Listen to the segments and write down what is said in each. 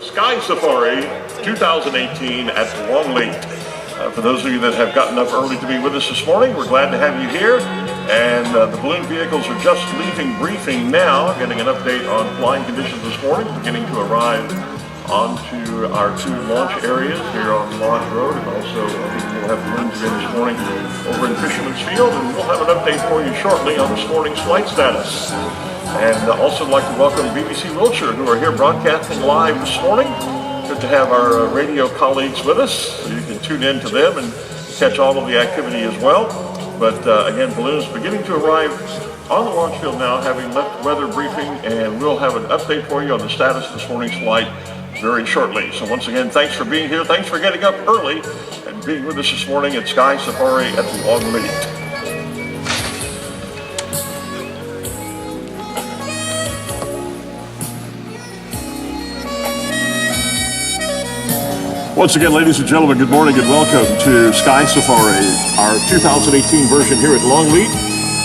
Sky Safari 2018 at Longleat. For those of you that have gotten up early to be with us this morning, we're glad to have you here. And the balloon vehicles are just leaving briefing now, getting an update on flying conditions this morning, beginning to arrive onto our two launch areas here on Lodge Road, and also we'll have balloons again this morning over in Fisherman's Field, and we'll have an update for you shortly on this morning's flight status. And also like to welcome BBC Wiltshire, who are here broadcasting live this morning. Good to have our radio colleagues with us, so you can tune in to them and catch all of the activity as well. But again, balloons beginning to arrive on the launch field now, having left weather briefing, and we'll have an update for you on the status of this morning's flight very shortly. So once again, thanks for being here. Thanks for getting up early and being with us this morning at Sky Safari at Longleat. Once again, ladies and gentlemen, good morning and welcome to Sky Safari, our 2018 version here at Longleat.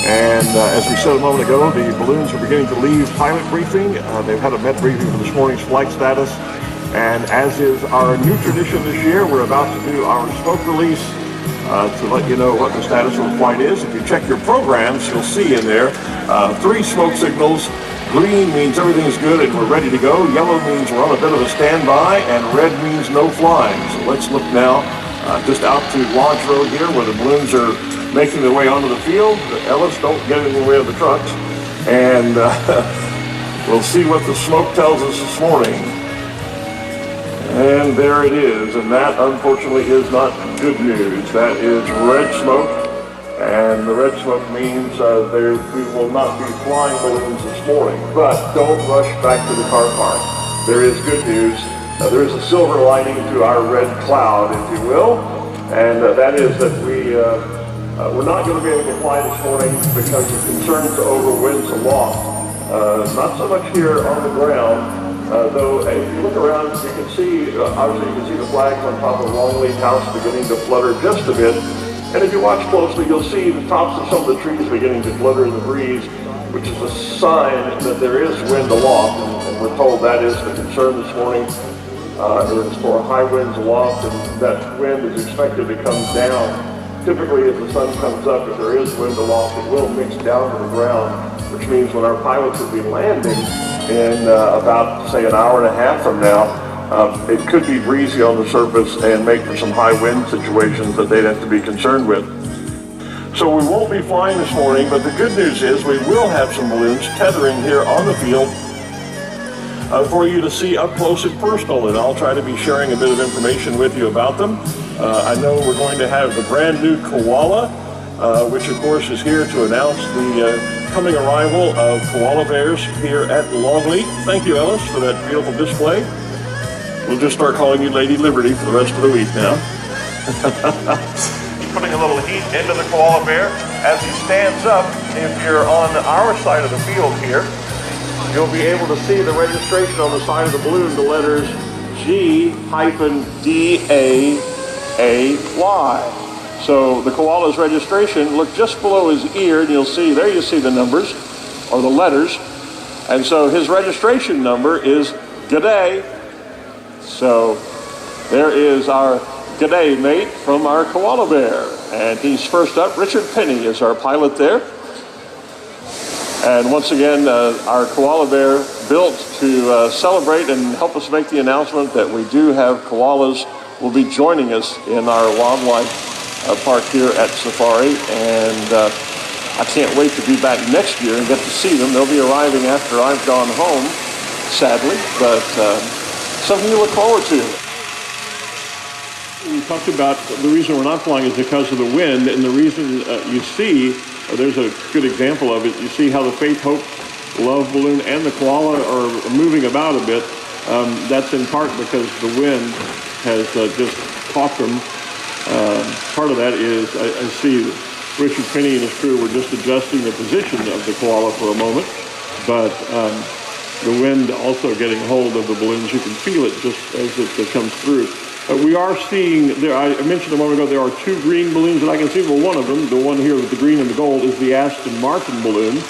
And as we said a moment ago, the balloons are beginning to leave pilot briefing. They've had a met briefing for this morning's flight status. And as is our new tradition this year, we're about to do our smoke release to let you know what the status of the flight is. If you check your programs, you'll see in there 3 smoke signals. Green means everything is good and we're ready to go. Yellow means we're on a bit of a standby, and red means no flying. So let's look now just out to Lodge Road here, where the balloons are making their way onto the field. Ellis, don't get in the way of the trucks. And we'll see what the smoke tells us this morning. And there it is, and that unfortunately is not good news. That is red smoke. And the red smoke means we will not be flying balloons this morning. But don't rush back to the car park. There is good news. There is a silver lining to our red cloud, if you will. And that is that we're not going to be able to fly this morning because of concerns over winds aloft. Not so much here on the ground, though if you look around, you can see, obviously you can see the flags on top of Longleat House beginning to flutter just a bit. And if you watch closely, you'll see the tops of some of the trees beginning to flutter in the breeze, which is a sign that there is wind aloft, and we're told that is the concern this morning. It is for high winds aloft, and that wind is expected to come down. Typically, as the sun comes up, if there is wind aloft, it will mix down to the ground, which means when our pilots will be landing in about, say, an hour and a half from now, it could be breezy on the surface and make for some high wind situations that they'd have to be concerned with. So we won't be flying this morning, but the good news is we will have some balloons tethering here on the field for you to see up close and personal, and I'll try to be sharing a bit of information with you about them. I know we're going to have the brand new koala, which of course is here to announce the coming arrival of koala bears here at Longleat. Thank you, Ellis, for that beautiful display. We'll just start calling you Lady Liberty for the rest of the week now. Putting a little heat into the koala bear as he stands up. If you're on our side of the field here, you'll be able to see the registration on the side of the balloon, the letters G-DAAY. So the koala's registration, look just below his ear, and you'll see, there you see the numbers, or the letters. And so his registration number is G'day. So there is our G'day mate from our koala bear. And he's first up. Richard Penny is our pilot there. And once again, our koala bear built to celebrate and help us make the announcement that we do have koalas will be joining us in our wildlife park here at Safari. And I can't wait to be back next year and get to see them. They'll be arriving after I've gone home, sadly, but something to look forward to. We talked about the reason we're not flying is because of the wind, and the reason you see, there's a good example of it, you see how the Faith, Hope, Love balloon and the koala are moving about a bit. That's in part because the wind has just caught them. Part of that is, I see Richard Penny and his crew were just adjusting the position of the koala for a moment, but the wind also getting hold of the balloons. You can feel it just as it comes through. We are seeing, I mentioned a moment ago, there are 2 green balloons that I can see. Well, one of them, the one here with the green and the gold, is the Aston Martin balloon.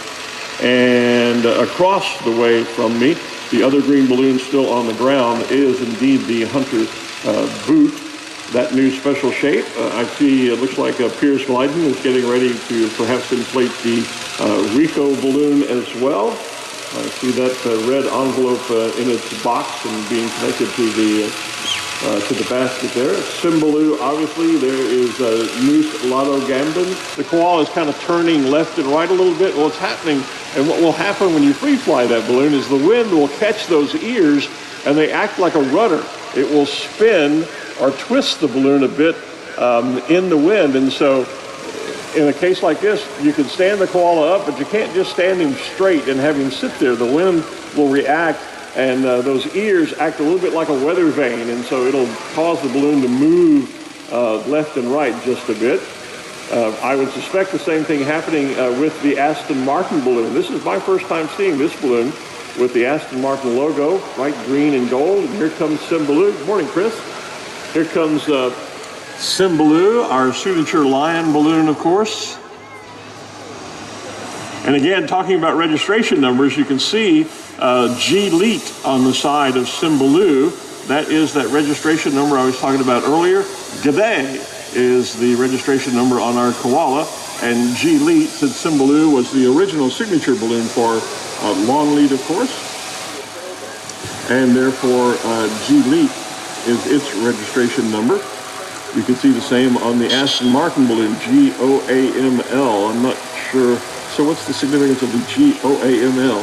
And across the way from me The other green balloon still on the ground is indeed the Hunter boot, that new special shape. I see it looks like Piers Glyden is getting ready to perhaps inflate the Rico balloon as well. I see that red envelope in its box and being connected to the basket there. Cymbaloo, obviously, there is Noose Lotto Gambin. The koala is kind of turning left and right a little bit. Well, it's happening, and what will happen when you free fly that balloon is the wind will catch those ears, and they act like a rudder. It will spin or twist the balloon a bit in the wind, and so in a case like this, you can stand the koala up, but you can't just stand him straight and have him sit there. The wind will react, and those ears act a little bit like a weather vane, and so it'll cause the balloon to move left and right just a bit. I would suspect the same thing happening with the Aston Martin balloon. This is my first time seeing this balloon with the Aston Martin logo, bright green and gold. And here comes Cymbaloo. Good morning, Chris. Here comes Cymbaloo, our signature lion balloon, of course. And again, talking about registration numbers, you can see G-Leet on the side of Cymbaloo. That is that registration number I was talking about earlier. G'day is the registration number on our koala. And G-Leet, said Cymbaloo was the original signature balloon for Longleat, of course. And therefore, G-Leet is its registration number. You can see the same on the Aston Martin balloon, G-O-A-M-L. I'm not sure. So what's the significance of the G-O-A-M-L?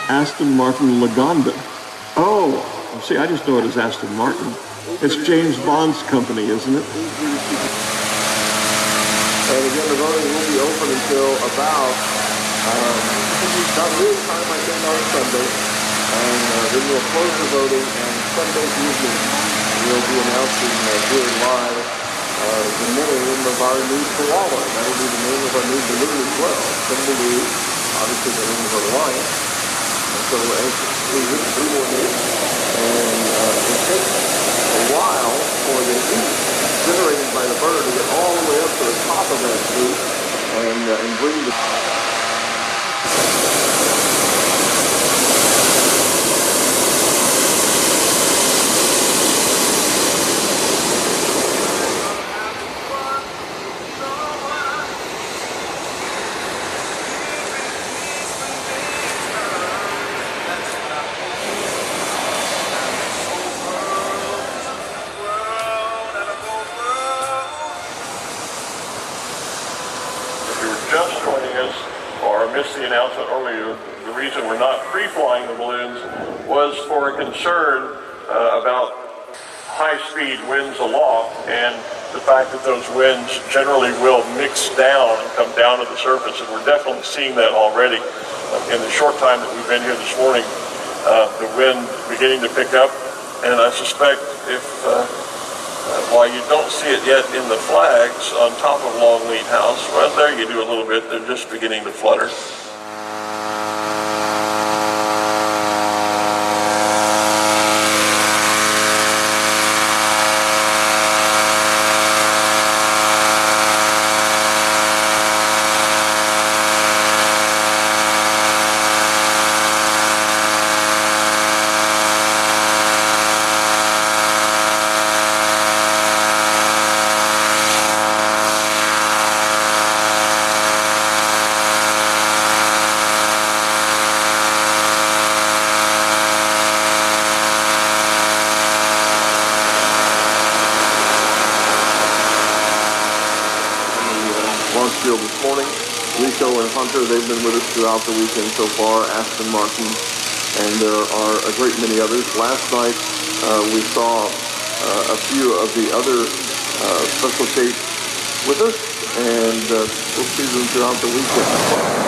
Aston Martin Lagonda. Oh, see, I just know it as Aston Martin. It's James Bond's company, isn't it? And again, the voting will be open until about noon time, I think, on Sunday. And then we'll close the voting, and Sunday evening we'll be announcing here live the name of our new koala. That will be the name of our new balloon as well. Cymbaloo, obviously the name of our lion. And so we're anxious to see which balloon it is. And it takes a while for the heat generated by the bird to get all the way up to the top of that flute and bring the... Just joining us or missed the announcement earlier, the reason we're not free-flying the balloons was for a concern about high-speed winds aloft and the fact that those winds generally will mix down and come down to the surface, and we're definitely seeing that already. In the short time that we've been here this morning, the wind beginning to pick up, and I suspect if while you don't see it yet in the flags on top of Longleat House, right there you do a little bit, they're just beginning to flutter. Field this morning. Rico and Hunter, they've been with us throughout the weekend so far, Aston Martin, and there are a great many others. Last night we saw a few of the other special shapes with us, and we'll see them throughout the weekend.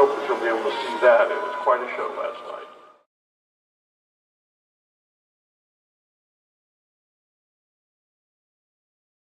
hope that you'll be able to see that. It was quite a show last night.